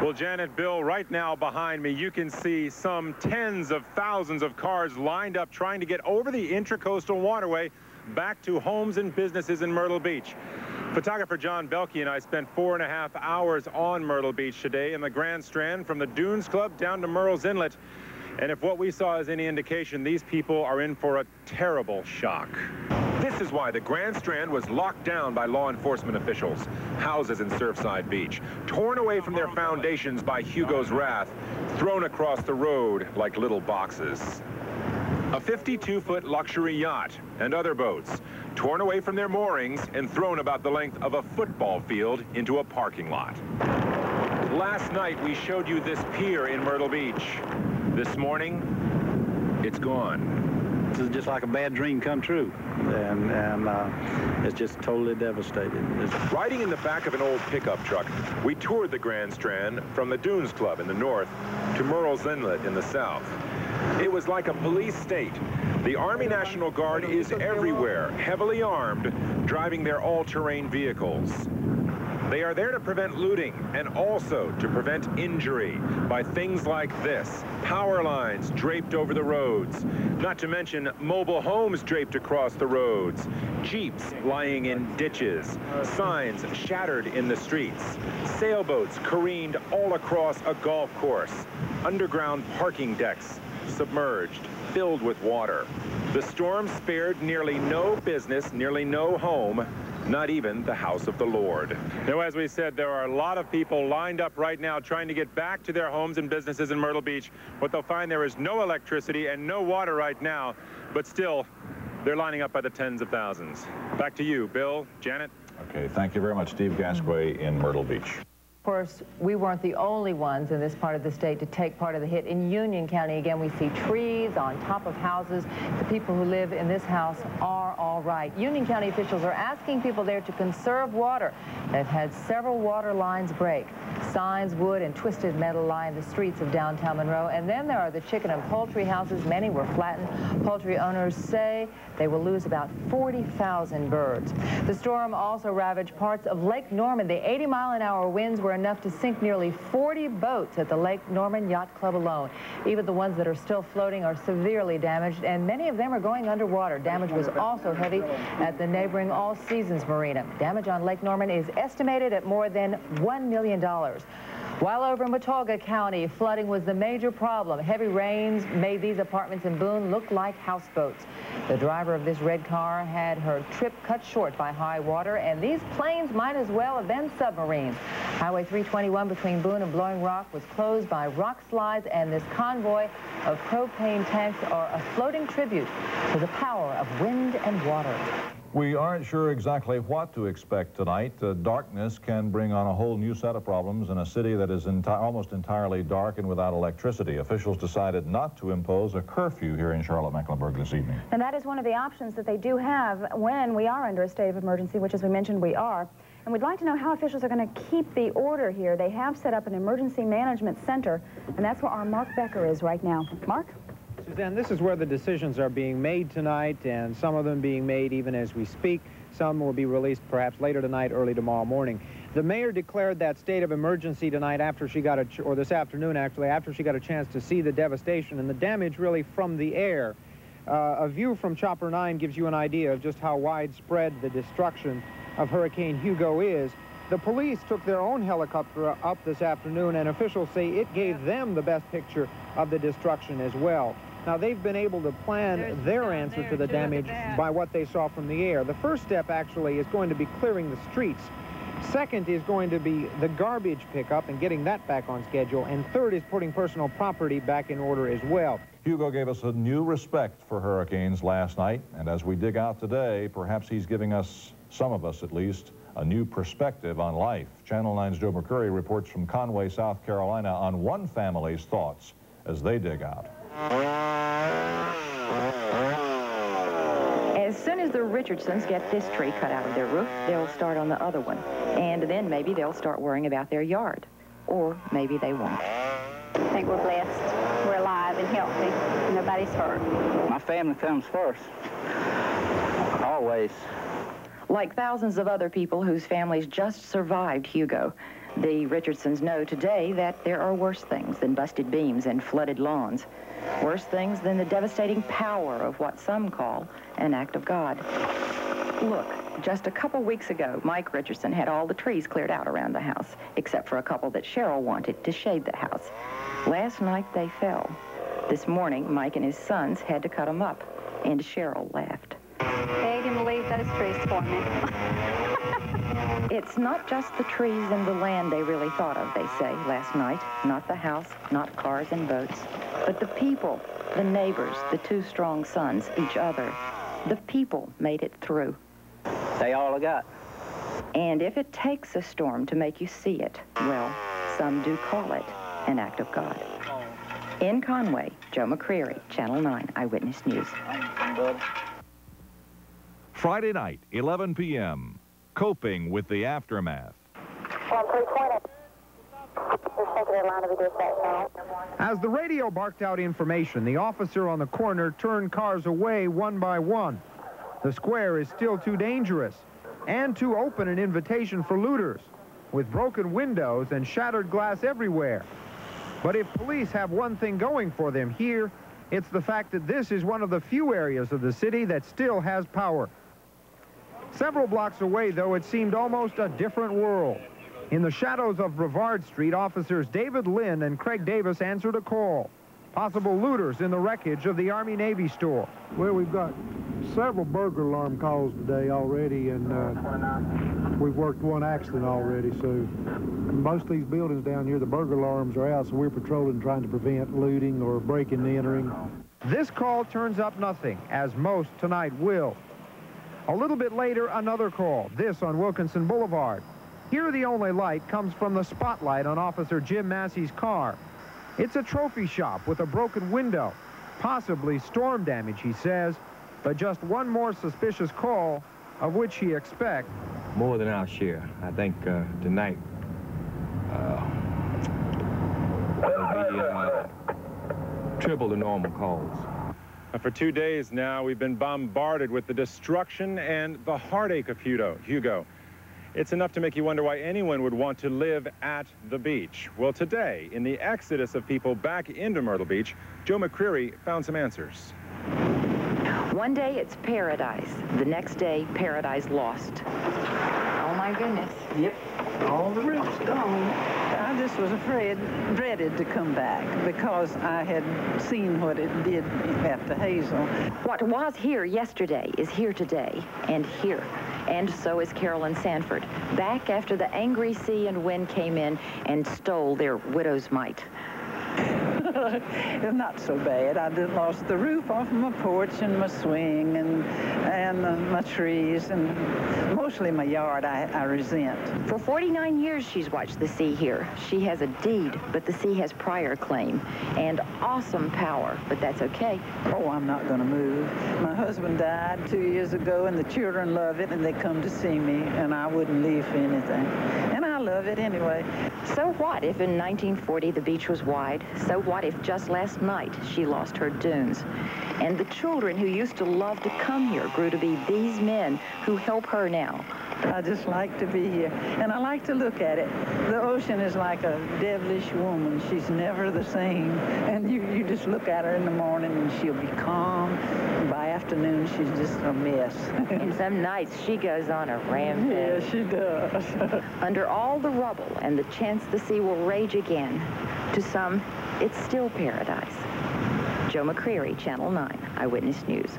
Well, Janet, Bill, right now behind me, you can see some tens of thousands of cars lined up trying to get over the Intracoastal Waterway back to homes and businesses in Myrtle Beach. Photographer John Belkey and I spent 4.5 hours on Myrtle Beach today in the Grand Strand from the Dunes Club down to Murrells Inlet. And if what we saw is any indication, these people are in for a terrible shock. This is why the Grand Strand was locked down by law enforcement officials. Houses in Surfside Beach, torn away from their foundations by Hugo's wrath, thrown across the road like little boxes. A 52-foot luxury yacht and other boats, torn away from their moorings and thrown about the length of a football field into a parking lot. Last night, we showed you this pier in Myrtle Beach. This morning, it's gone. This is just like a bad dream come true, and it's just totally devastated. Riding in the back of an old pickup truck, we toured the Grand Strand from the Dunes Club in the north to Murrells Inlet in the south. It was like a police state. The Army National Guard is everywhere, heavily armed, driving their all-terrain vehicles. They are there to prevent looting and also to prevent injury by things like this: power lines draped over the roads, not to mention mobile homes draped across the roads, Jeeps lying in ditches, signs shattered in the streets, sailboats careened all across a golf course, underground parking decks submerged, filled with water. The storm spared nearly no business, nearly no home, not even the house of the Lord. Now, as we said, there are a lot of people lined up right now trying to get back to their homes and businesses in Myrtle Beach. What they'll find, there is no electricity and no water right now, but still, they're lining up by the tens of thousands. Back to you, Bill, Janet. Okay, thank you very much, Steve Gasquet in Myrtle Beach. Of course, we weren't the only ones in this part of the state to take part of the hit. In Union County, again, we see trees on top of houses. The people who live in this house are all right. Union County officials are asking people there to conserve water. They've had several water lines break. Signs, wood, and twisted metal line the streets of downtown Monroe. And then there are the chicken and poultry houses. Many were flattened. Poultry owners say they will lose about 40,000 birds. The storm also ravaged parts of Lake Norman. The 80-mile-an-hour winds were enough to sink nearly 40 boats at the Lake Norman Yacht Club alone. Even the ones that are still floating are severely damaged, and many of them are going underwater. Damage was also heavy at the neighboring All Seasons Marina. Damage on Lake Norman is estimated at more than $1 million. While over in Watauga County, flooding was the major problem. Heavy rains made these apartments in Boone look like houseboats. The driver of this red car had her trip cut short by high water, and these planes might as well have been submarines. Highway 321 between Boone and Blowing Rock was closed by rock slides, and this convoy of propane tanks are a floating tribute to the power of wind and water. We aren't sure exactly what to expect tonight. Darkness can bring on a whole new set of problems in a city that is almost entirely dark and without electricity. Officials decided not to impose a curfew here in Charlotte-Mecklenburg this evening. And that is one of the options that they do have when we are under a state of emergency, which, as we mentioned, we are. And we'd like to know how officials are going to keep the order here. They have set up an emergency management center, and that's where our Mark Becker is right now. Mark? Suzanne, this is where the decisions are being made tonight, and some of them being made even as we speak. Some will be released perhaps later tonight, early tomorrow morning. The mayor declared that state of emergency tonight after she got or this afternoon actually, after she got a chance to see the devastation and the damage really from the air. A view from Chopper 9 gives you an idea of just how widespread the destruction of Hurricane Hugo is. The police took their own helicopter up this afternoon, and officials say it gave them the best picture of the destruction as well. Now, they've been able to plan their answer to the damage by what they saw from the air. The first step, actually, is going to be clearing the streets. Second is going to be the garbage pickup and getting that back on schedule. And third is putting personal property back in order as well. Hugo gave us a new respect for hurricanes last night, and as we dig out today, perhaps he's giving us, some of us at least, a new perspective on life. Channel 9's Joe McCurry reports from Conway, South Carolina, on one family's thoughts as they dig out. As soon as the Richardsons get this tree cut out of their roof, they'll start on the other one. And then maybe they'll start worrying about their yard. Or maybe they won't. I think we're blessed. We're alive and healthy. Nobody's hurt. My family comes first. Always. Like thousands of other people whose families just survived Hugo, The Richardsons know today that there are worse things than busted beams and flooded lawns. Worse things than the devastating power of what some call an act of God. Look, just a couple weeks ago, Mike Richardson had all the trees cleared out around the house, except for a couple that Cheryl wanted to shade the house. Last night, they fell. This morning, Mike and his sons had to cut them up, and Cheryl laughed. Beg him to leave those trees for me. It's not just the trees and the land they really thought of, they say, last night. Not the house, not cars and boats, but the people, the neighbors, the two strong sons, each other. The people made it through. They all I got. And if it takes a storm to make you see it, well, some do call it an act of God. In Conway, Joe McCreary, Channel 9 Eyewitness News. Friday night, 11 p.m., coping with the aftermath. 1320. Just take it in line to be dispatched now. As the radio barked out information, the officer on the corner turned cars away one by one. The square is still too dangerous and too open an invitation for looters, with broken windows and shattered glass everywhere. But if police have one thing going for them here, it's the fact that this is one of the few areas of the city that still has power. Several blocks away, though, it seemed almost a different world. In the shadows of Brevard Street, officers David Lynn and Craig Davis answered a call. Possible looters in the wreckage of the Army-Navy store. Well, we've got several burglar alarm calls today already, and we've worked one accident already, so most of these buildings down here, the burglar alarms are out, so we're patrolling trying to prevent looting or breaking and entering. This call turns up nothing, as most tonight will. A little bit later, another call, this on Wilkinson Boulevard. Here, the only light comes from the spotlight on Officer Jim Massey's car. It's a trophy shop with a broken window, possibly storm damage, he says, but just one more suspicious call, of which he expects more than our share. I think tonight will be triple the normal calls. For 2 days now, we've been bombarded with the destruction and the heartache of Hugo. It's enough to make you wonder why anyone would want to live at the beach. Well, today, in the exodus of people back into Myrtle Beach, Joe McCreary found some answers. One day it's paradise. The next day, paradise lost. Oh, my goodness. Yep, all the roof's gone. I just was dreaded to come back because I had seen what it did at the Hazel. What was here yesterday is here today and here. And so is Carolyn Sanford, back after the angry sea and wind came in and stole their widow's mite. It's not so bad. I just lost the roof off my porch and my swing and my trees and mostly my yard I resent. For 49 years she's watched the sea here. She has a deed, but the sea has prior claim and awesome power, but that's okay. Oh, I'm not going to move. My husband died 2 years ago and the children love it and they come to see me and I wouldn't leave for anything. And I love it anyway. So what if in 1940 the beach was wide? So what if just last night she lost her dunes? And the children who used to love to come here grew to be these men who help her now. I just like to be here, and I like to look at it. The ocean is like a devilish woman. She's never the same. And you just look at her in the morning, and she'll be calm. And by afternoon, she's just a mess. And some nights, she goes on a rampage. Yeah, she does. Under all the rubble and the chance the sea will rage again, to some, it's still paradise. Joe McCreary, Channel 9 Eyewitness News.